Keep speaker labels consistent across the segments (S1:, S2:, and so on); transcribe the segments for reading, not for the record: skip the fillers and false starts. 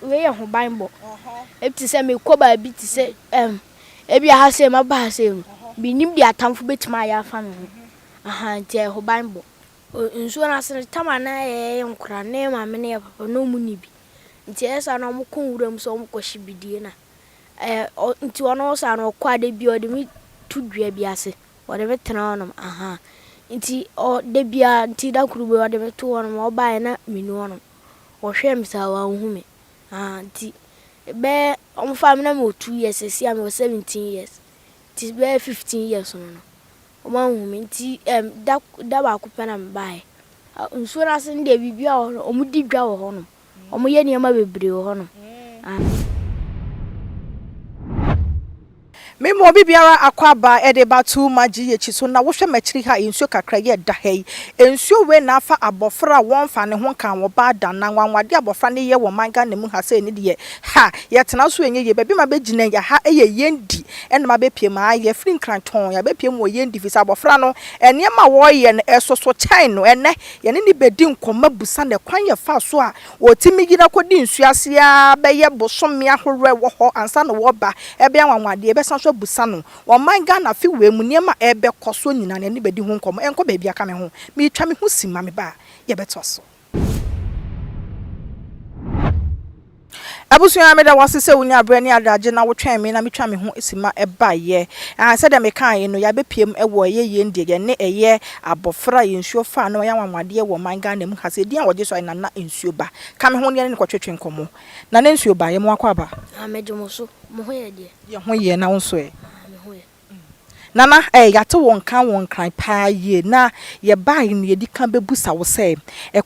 S1: we ho banbo e ti se me ko ba bi ti se e bi ha se ma ba se bi nim di atamfo betima ya fa me nti e ho banbo nsuo na se tama na e nkura na ma me na papa no mu ni bi nti esa na mo ko wuram so mo ko hibidie na nti ono sa na ko ade bi o de mi tudua bi ase o de betena onom nti o de bia nti da kurube o de beto onom o ba na minu onom o hwe mi sa wa hu me nti be o fa me na me 2 years si am 17 years nti be 15 years no o ma hu me nti da ba ko pena me ba nsuo na se nde bibia o mu di dwa wo honom o mu ye niam bebre wo honom
S2: me mo bibiara akwaba e de batu magi yechi so na wo hwe machiri ha ensuo kakra ye da hei ensuo we na afa abofra won fa ne ho kan wo ba da na wanwade abofra ne ye wo manga ne mu ha se ne de ha ye tena so enye ye bebi ma begina ya ha eye yendi ene ma bepie ma ye free kranton ya bepie mo yendi fi sa abofra no ene ma wo ye ne esoso chain no ene ye ne bedi nkoma busa ne kwan ye fa so a otimi gina kodi ensuo ase a be ye bosom ya horwe wo ho ansa no wo ba e be wanwade e be san busano wo manga na fi we mu niema ebe koso nyina ne ni bedi hu nkomo enko ba bia ka me ho me twa me hu sima me ba ye beto so abusu ya me da wasese wunya abre ni adaje na wo twen me na me twa me hu sima eba ye se da me kan ye no ya bepiem ewo ye Yendi ye ne eye abofra ye nsuo fa na ya wanwade wo manga na mu hase dia wo je so na na nsuo ba ka me ho ne ko twetwe nkomo na ne nsuo ba ye mo akwa ba
S1: mejomo so mo ho ye de
S2: ye ho ye na wo so e nana yate won kan pa ye na ye bai ne ye di kan bebusa wo se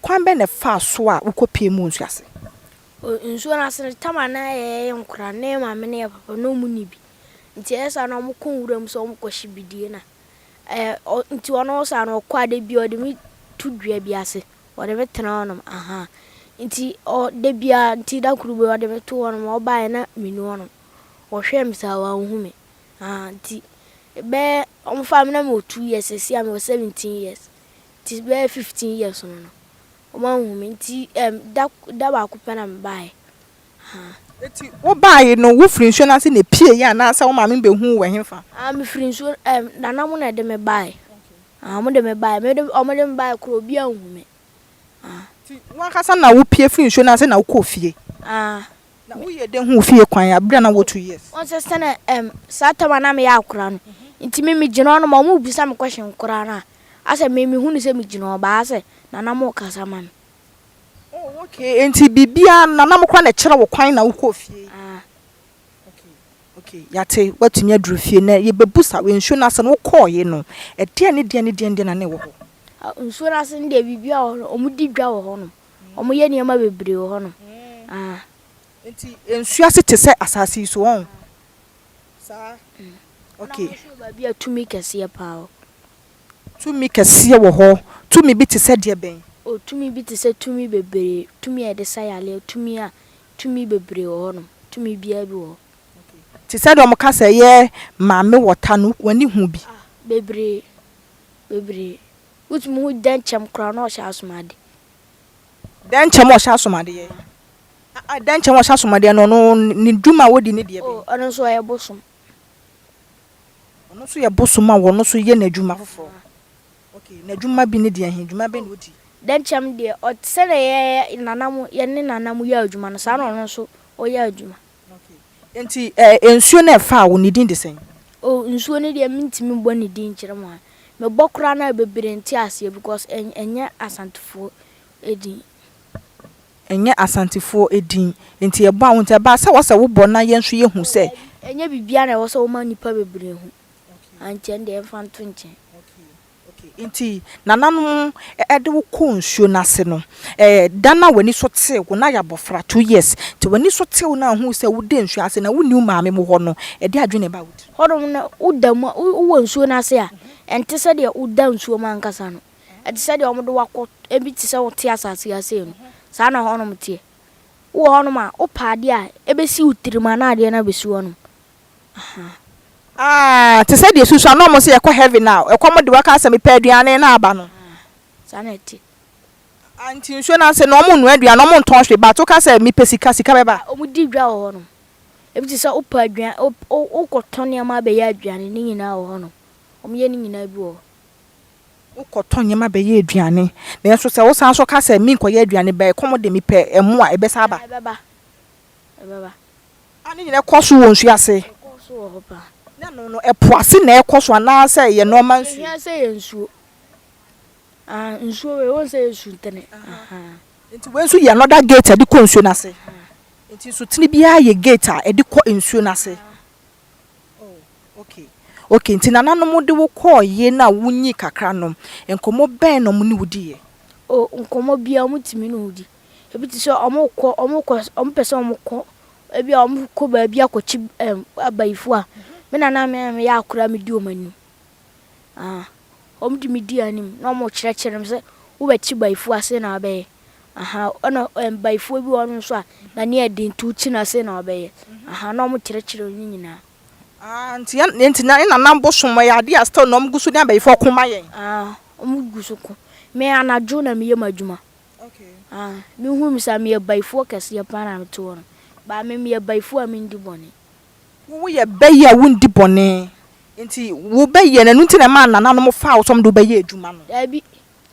S2: kwan be ne fa so a ukopie mu nsu ase
S1: nsuo na se tama na nkura na ma me na papa no mu ni bi nti esa na mo ko wuram so mo ko hibidie na nti ono sa na ko ade bi o de mi tudua bi ase o de betena onom nti o de bia nti da kurube o de beto onom o ba na minu onom o hwe mi sa wa hu me nti be on fa me na me 2 years si am 17 years nti be 15 years no o ma hu me nti da ba ko pena me ba
S2: eti wo bae no wo frinsuo na se ne pie ya na sa wo ma me be hu wo hemfa
S1: me frinsuo nana mo na de me bae mo de me bae me de o mo de me bae kro bi hu me
S2: ti wo akasa na wo pie frinsuo na se na wo ko fie na wo ye de hu fie kwan ya bra na wo 2 years
S1: on se sene satama na me ya akura no nti me gina no ma mo bisa me question kura na ase me hu ni se me gina ba ase nana mo kasa ma me
S2: okay enti bibia nana mo kwa na kire wo kwan na wo ko fie okay yate watumi aduru fie na ye bebusa we nsuo na se no ko ye no e de na ne wo ho
S1: nsuo na se nde bibia o mu di dwa wo ho no o mu ye niam bebre wo ho no
S2: enti nsuo ase te se asase so on sa okay
S1: ba bia tumi kese pa
S2: tumi kese wo ho tumi bi te se de ben
S1: o tumi bi te se tumi bebre tumi e de sayale tumi bebre wo ho no tumi bia bi wo
S2: ti se do mo kasa ye maame wota no wani hu bi
S1: bebre utmu hu denchem kra no sha asomade
S2: denchem o sha asomade ye denchem o sha asomade no ni duma wodi ne de be
S1: ono so ye bosom
S2: ono so ye bosom a wono so ye na djuma fofo okay na djuma bi ne de ahin djuma be no di
S1: denchem de o sene ye nanamu ye ne nanamu ya adjuma no sa no ono so o ya adjuma
S2: enti ensuo na fa wo ni din de sen
S1: nsuo ne de mintimi bo ne din kire mo me bokura na bebre nti ase because enye asantifo edin enti ebo a wonte ba sa wose wo bo na ye nso ye hu se enye bibia na wose wo ma nipa bebre hu anche nde enfa nto nche
S2: enti nananu de wo ko nsuo na se no dana wani so te wo na ya bofra 2 years te wani so te wo na hu se wo de nsuo ase na wo ni maame mo ho no de adwene ba wo
S1: hodom na udam wo nsuo na se a ente se de udam nsuo man kasa no ente se de omodo wakọ ebi ti se wo te asase ase no sa na honom te wo honom a wo paade a ebesi utirima na ade na besi wonom
S2: te said the susu no mo se e ko heavy now e ko mo de waka se me pa aduane na aba no
S1: saneti
S2: Anti nsuo na se no mo no aduan no mo nton hwe ba to ka se mi pesika sika beba.
S1: Omu di dwa wo no. Ebi ti se opa aduan o koton ne ma be ya aduan ni nyina wo no. Omu ye ni nyina bi wo.
S2: O koton ne ma be ya aduan. Na so se wo san so ka se mi nkoye aduan be komo de mi pe emu a ebe sa ba.
S1: Beba.
S2: Ani nyina koso wo nsu ase.
S1: Koso wo hopa.
S2: Na no epoase na ekoso na se ye no man nsu.
S1: Ya se ye nsuo. Nsuo we won se ye suntene.
S2: Nti we nsu ye another gate de ko nsuo na se. Nti so tini bia ye gate a de ko nsuo na se. Oh, okay. Okay, nti nananom de wo ko ye na wunyi kakra no. Enkomo ben no mu ni wudi ye.
S1: Oh, nkomo bia mutimi no wudi. Ebi ti so omo pese omo ko ebi omo ko ba bia kochi abayifu a. Me nana me ya akura me di omani. Omo di me di anim na omo kire me se wo ba chi bayifu ase na abaye. Ono bayifu bi wonu so a na ne edin tu chi na se na abaye. Na omo kire nyina.
S2: Nti na nana bosom ya ade a still no omo gusu ne abayifu koma yen.
S1: Omo gusu ko. Me anajo na me ye madwuma. Okay. Me hu mi sa me bayifu kase ya pa na me to no. Ba me bayifu a me ndi bone.
S2: Wo ye bayi a wundi bone. Nti wo bayi na nti na ma nana no mo fa wo som do bayi adwuma no.
S1: Abi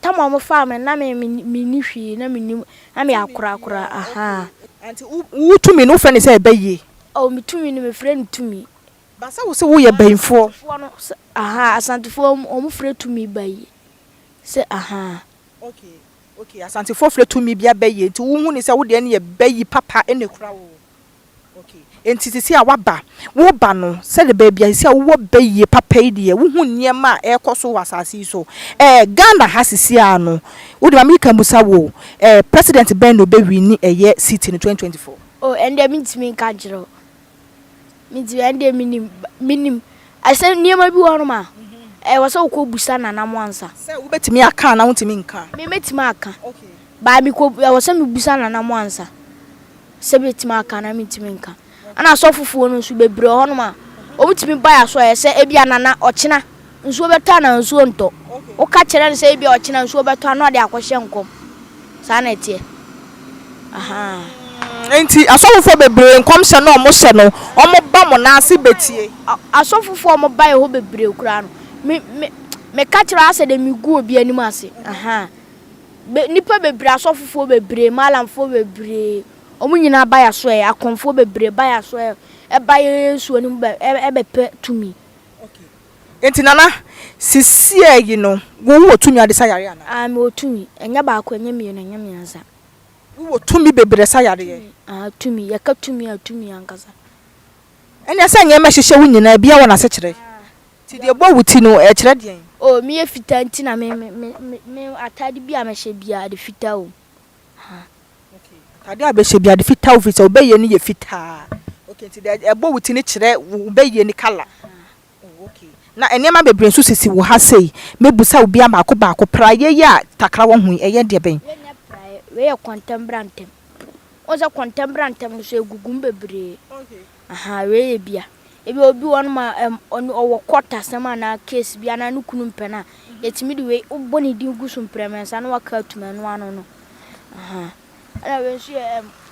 S1: tamo mo fa me na me ni hwi na me nim na me akura.
S2: Anti wo tumi no fa ne say bayi.
S1: Oh me tumi no me friend tumi.
S2: Ba sa wo se wo ye bayinfo.
S1: Asantefo omo frɛ tumi bayi. Se
S2: Okay, asantefo frɛ tumi bia bayi. Nti wo hu ne say wo de ne ye bayi papa ene kura wo. Okay. Enti sisi a waba wo ba no se le ba bia sisi a wo bayi papa yi de wo hu niema e koso wasasi so. Ghana ha sisi a no. Wo de America musa wo president Ben no be wini eye city in 2024.
S1: Oh, ende mintimi nka jiro. Minti ende minim. I say niema bi wo no ma. Wasa wo ko busa na na mo ansa.
S2: Se wo betimi aka na wontimi nka.
S1: Me metimi aka.
S2: Okay.
S1: Ba mi ko wasa mi busa na na mo ansa. Se betimi aka na mintimi nka. Ana so fufuo no nso bebre ho no ma. Omutimi ba ya so se ebia nana ochina. Nso beto na nso nto. O ka kire ne se ebia ochina nso beto na de akohye nkom. Sa na etie.
S2: Enti asofofo bebre nkom se no omo se no omo ba mo na ase betie.
S1: Asofofo omo ba ye ho bebre kura no. Me ka kire ase de mi gu obi anim ase. Nipa bebre asofofo bebre malamfo bebre. Omu nyina ba ya so akonfo bebre ba ya so ba yesu ani be pe tumi.
S2: Okay. Enti nana sisi yi no wo tumi ade sayare ana?
S1: Me otumi enya ba akọ enya miye na enya mianza.
S2: Wo tumi bebre sayare ye?
S1: Tumi ya ka tumi ankasa.
S2: Enya se nya me hihye wo nyina bia wo na se kire. Ti de bo wuti no kire de.
S1: Oh me fita nti na me atade bia me hye bia de fita o.
S2: Ade abehye bia de fita o fita obeye ni ye fita. Okay, nti de ebo wuti ni kire obeye ni kala. Okay. Na enema bebre nso sisi wo ha sei mebusa obi amako ba ko praye ya takra wo hu eye de ben.
S1: We ye contembrantem. Oza contembrantem so egugum bebre. Okay. We ye bia. Ebi obi won ma owo quarter sama na case bia na no kunu mpena. Yetimi de we oboni di gusu mpremensa na waka atuma no ano no. Ana we so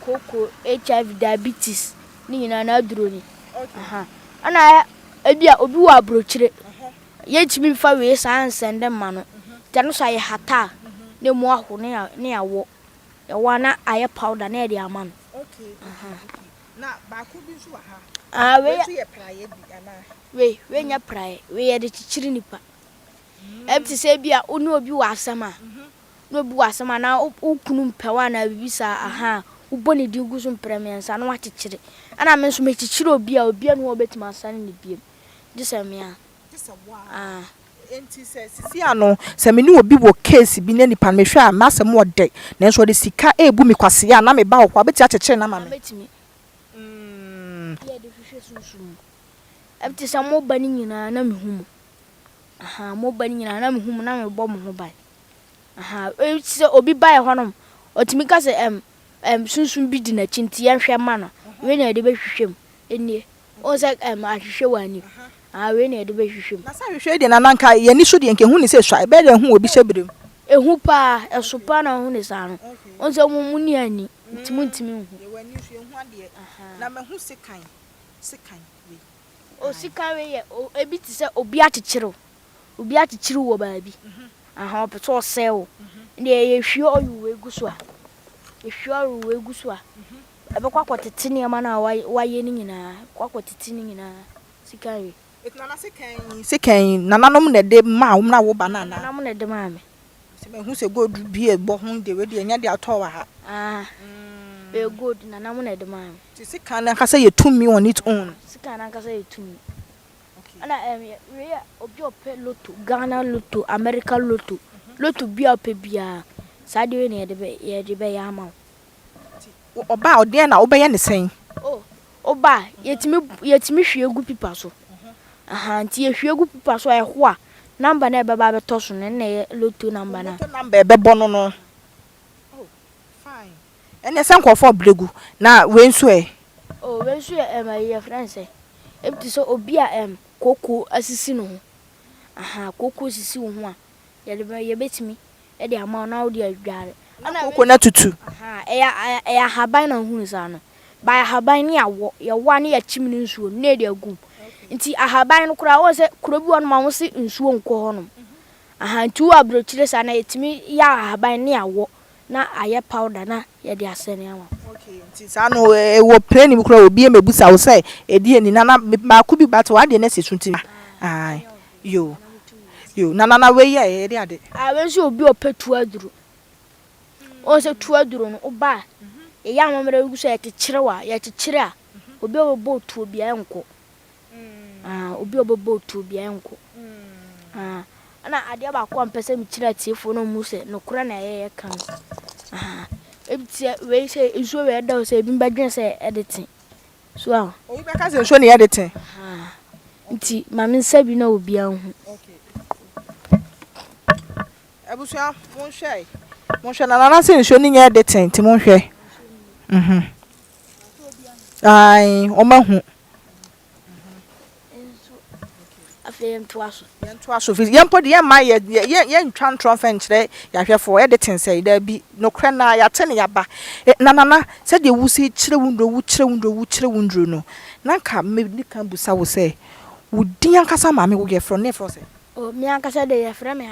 S1: koko HIV diabetes ni nyina na aduro ni. Okay. Ana ebia obi wa abrochire. Yetimi fa we sansende ma no. Tano so ye hata ne mu aho ne yawo. Yawo na aye powder na e de ama no. Okay.
S2: Na ba ko bi so ha. We so ye praye bi ana.
S1: We nya praye. We ye de chichiri nipa. Ebti se bia onu obi wa asama. No bu asama na ukunu mpewa na bibisa uboni di gusu mpremensa na wachichire. Ana me so me chichire obi a no obetima asane ne biem. Disame a. Disawa.
S2: Enti se sisi ano se me ni obi wo case bi na nipa me hwe a masem wo de na so de sika ebu mi kwase ya na me ba wo kwa beti achechire na ma me.
S1: Betimi. Ye de hwehwe sunsun. Ebti sa mo bani nyina na me humu. Mo bani nyina na me humu na me bɔ mo ho ban. Se obi bae honom otimi ka se sunsun bi di na chinti ya hwe ma no we na de be hwehwem enie o se ahwehwe wani we na de be hwehwem
S2: na sa hwehwe de na nanka ye ni so de nke hu ni se hwa be de hu obi hyebirem
S1: ehu pa esopa na hu ne sa no onse mu ni ani ntimi hu
S2: ye wani so ehu ade na me hu sekan we
S1: o sikan we ye ebi ti se obi akyekyere wo baabi opeto oseo ne ye hwie oyu eguso a ebe kwakotete ne ma na waye ni nyina kwakotete ni nyina sikan we
S2: etna na sekan nananom na de ma wo na wo banana
S1: nananom na de ma me
S2: se me hu se gold bi e bo hu de we de nya de ato wa ha
S1: be good nananom na de ma me
S2: ti sekan na kasa ye tumi on its own
S1: sikan na kasa ye tumi ana we obi ope lotto Ghana lotto America lotto lotto bi ope bia sa de we ne ye de be ya ma
S2: oba ode na obeye ne sen
S1: oba yetimi hwegu pipa so nti ye hwegu pipa so ho a number na beba be to so ne lotto number na
S2: be bono no fine ene sen kwofo blegu na we nso
S1: we nso ye friends ebti so obi a koko asisi no ho koko asisi wo ho a ye betimi e de ama na wo de adware
S2: ana koko na tutu
S1: eya haban na hu sa no ba haban ni awo ye wa ne ya chimni nsuo ne de agum nti ahaban no kura wo se kuro bi wono ma wo se nsuo nko ho no nti wo abrochire sa na yetimi ya ahaban ne awo na aye powder na ye de asene ama
S2: okay nti sa no wo plane mi kura obi e mebusa wo se edi eni na ma ku bi bat wa de na sesunti yo na we ye e de ade
S1: we nso obi opetu aduru o se tu aduru no oba ye ya mamre guso ye kyekyere a obi obo tu obi enko obi obo tu obi enko ana ade ba ko ampese mi kyira tiefo no mu se no kura na ye kan ebti we se izo we da o se bi badwen se editing so
S2: obi be ka se nso ne editing
S1: nti mami nsabi na obi anhu
S2: okay abusia mon hwe na na se nso ni nya editing ti mon hwe ai o ma hu
S1: afem toaso
S2: yempo de yema ye ntwa ntron fa nkyere ya hwefo editing say da bi no kra na ya te ne ya ba na se de wusi kyere wundro no na ka me ni kan busa wo say wo din ankasa ma me wo ye fro ne fro say
S1: mi ankasa de ye fro me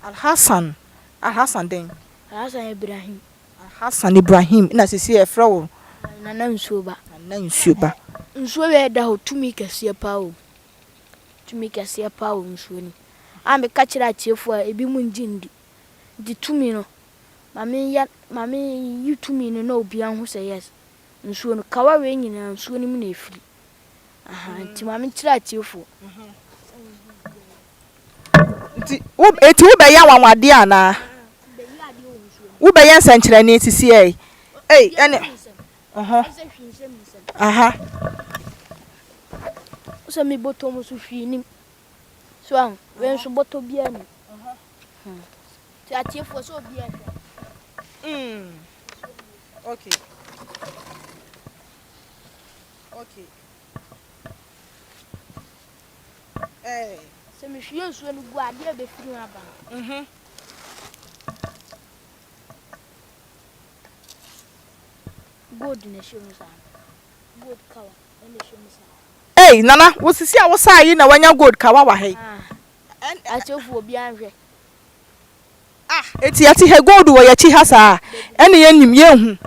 S2: Alhassan den
S1: Alhassan
S2: Ibrahim na sisi ye fro wo
S1: nana nsuoba nsuo we da ho tumi kase pa o nsuo ni me ka kira tiefo a ebi mu njindi di tumi no mame yi tumi no na obi anhu say yes nsuo no kawa we nyina nsuo ni mu na efiri nti mame kira tiefo
S2: nti wo be ya wanwade ana wo be ya nsankyere ne sisi ene
S1: so mi boto mo so hwi nim so we nso boto bia ni ti atiefo so bia
S2: okay
S1: se mi hwi nso no gu ade be firi aba good na show musa good kawa ene show musa
S2: nana wo sisi a wo sai na wanya gold kawa wa he
S1: atiefo obi anhwe
S2: eti ati he gold wo ya chi ha sa ene ye nim ye hu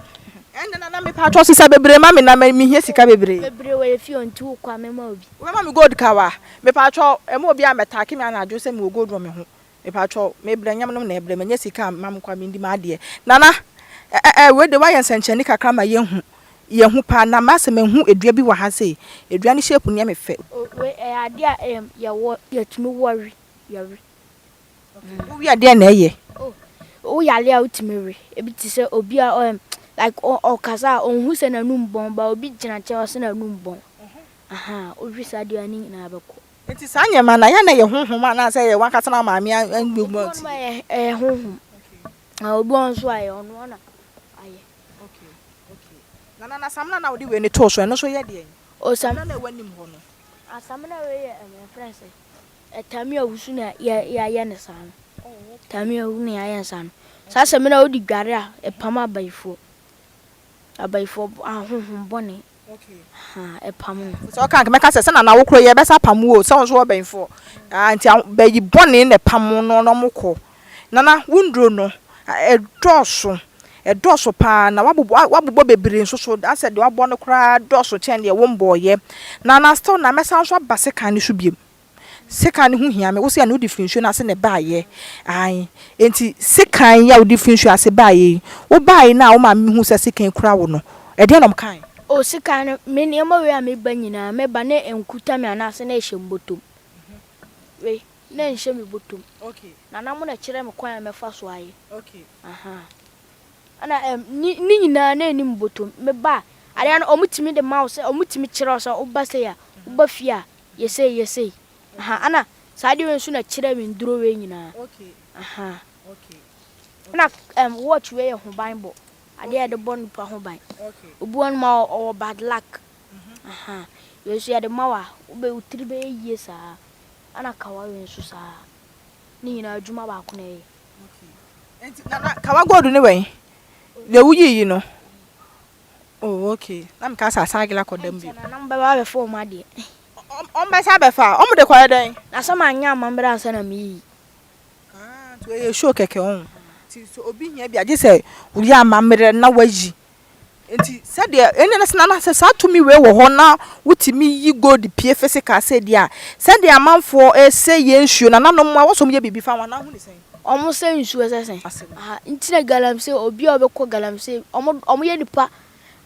S2: nana me pa twa sisa bebre ma me na me hie sika bebre
S1: wo ye fi onti wo kwa me ma obi
S2: we ma me gold kawa me pa twa e ma obi a metake me ana ajo se me gold wo me ho me pa twa me bre nyam no na ebre me nya sika ma me kwa me ndi ma ade nana we de wa yensencheni kakra ma ye hu pa na ma se me hu edua bi wa ha se edua ni shape ni me fe
S1: we ade a ye tumi worry yori
S2: wi ade na ye
S1: o yale a utimi we ebi ti se obi a like o kaza on hu se na numbon ba obi gina che o se na numbon o wi sa ade ani na beko
S2: enti sa nyema na ya na ye honhom na se ye wakata na maami angbegbu ati
S1: honhom obi on so aye ono na aye
S2: okay na samna na odi we ni to so eno so ye de
S1: o samna
S2: na wanim ho no
S1: asamna we ye friends etami awusu na ya ne sa no tami o ni ayansan sa se me na odi dware a epam abayifo ahonhom bone epam no
S2: so kan ke meka se na na wokro ye besa pam wo se won so obenfo anti bayi bone na pam no no moko nana wundro no edoso pa na wabubo bebre nso so ase de wabo no kra doso chen de wombo ye nana still na mesa so abase kan ni so biem sekan hu hia me wo se na wo differentiate na se ne baaye ai enti sekan ya wo differentiate ase baaye wo baaye na wo ma me hu se sekan kura wo no e de nom kan
S1: o sekan me ne ma we a me ba nyina me ba ne enkuta me ana se na ehye mbotom we na ehye me botom
S2: okay
S1: na na mo na kire me kwan me fa so aye
S2: okay
S1: ana ni nyina na eni mbotom me ba ari na omutimi de mouse omutimi kire o so oba se ya oba fia yesei ana saadi wensu na kire me nduro we nyina
S2: okay okay
S1: na watch we ho bible ade de bon pa ho ban
S2: okay
S1: obuan ma o bad luck yesu ya de mawa ube utiri be yie sa ana kawa wensu sa ni nyina adwuma ba ko na ye
S2: okay enti na kawa godu ne wen le wuyi no oh okay na me ka sa sagila kodam bi
S1: na namba ba be fo ma de
S2: on ba sa be fa on de kwa den
S1: na so ma nya mambra ansa na mi
S2: to e show keke on ti so obi hia bi age se uri amamre na waji enti se de ene na se na se sa to mi we wo ho na wutimi yi gold pie physical se de se de amanfo e se ye nsuo na nanom a wo so me bibi fa wa na hu ni sen
S1: omo se nsuo se ntina galamse obi obekọ galamse omo ye nipa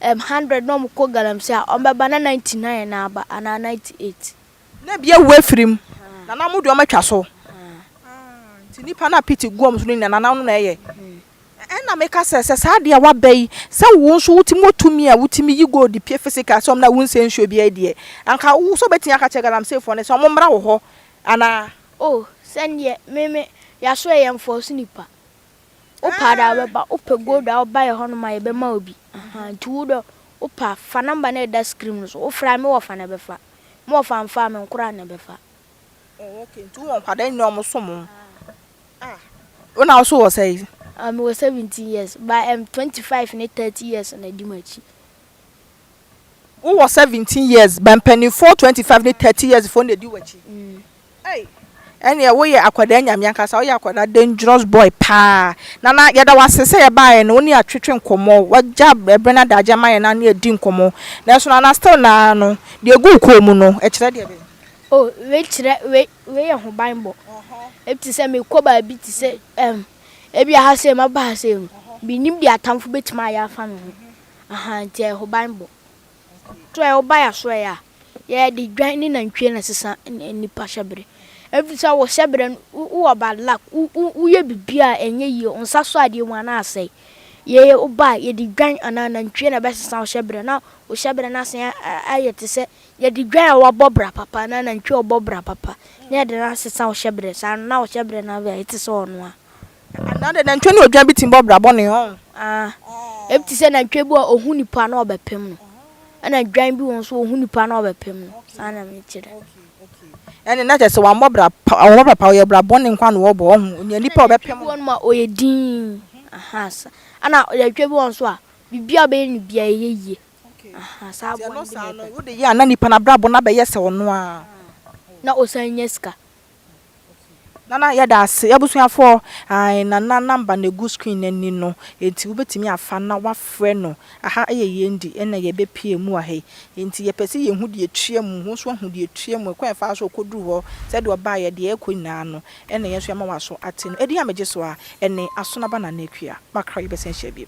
S1: 100 no mo ko galamse a omo ba na 99 na aba ana 98
S2: na bia wo afirim na na mo de o matwa so ti nipa na piti guom so ni na na no na ye na meka se sa de wa bai se wo nso wutimi otumi a wutimi yi gold pie physical so na wo nse nsuo bia die anka wo so betia ka che galamse fo ne so mo mra wo ho ana
S1: send me ya so ye mfo so nipa o pada beba o pe gold a o buy hono ma ye be ma obi ntudo o pa fa number na da screen so o fra me wo fa na be fa mo fa mfa me nkura na be fa
S2: okay ntu won pada ni omo so mo una also was say
S1: me was 17 years by 25 and 30 years na di machi
S2: who was 17 years by penny 425 and 30 years for na di wachi hey ene wo ye akwada nyame ankasa wo ye akwada dangerous boy pa na yeda wasese ye baaye no ni atwetwe nkomo wagya ebrena da agya maye na edi nkomo na so na still na no de egu komu no e kire de be
S1: we kire we ye ho bible epti se me ko ba bi ti se ebi ha se ma ba se bi nim de atamfo betima ya fa no nti ho bible to e oba ya so ya ye de dwan ni nantwie na sesa nipa hyebre every time wo hyebre wo bad luck wo ye bibia enye yi onsa so ade mu ana asai ye oba ye de dwan ana nantwie na be sesa wo hyebre na wo hyebre na se ayete se ye de dwan wo bobra papa na nantwie wo bobra papa ne de na sesa wo hyebre sa na wo hyebre na be ite so ono a
S2: na de nantwie ni odwan bi timbo bra bone ho
S1: epti se nantwie bi ohun nipa na obepem no ana dwan bi won so ohun nipa na obepem no sana me kire
S2: ene na tese wa mbobra pa ye bra bone nkwa no wo bo ho nya nipa obepem
S1: won ma oyedin sa ana nantwie bi won so a bibia be ni bia yeye sa bo
S2: no wo de ya na nipa na bra bo na be yese ono a
S1: na osanyeska
S2: nana ya da ase yabusuafo ai na number na gu screen ani no enti wobetimi afa na wafre no aha Yendi ena ye bepie mu ahe enti ye pese ye hu de etua mu hu so hu de etua mu kwa fa so koduru ho se de oba ye de ekonyina no ena ye so ama waso ate no edi amege so a ene aso na ba na na akua makra ye besen hye bi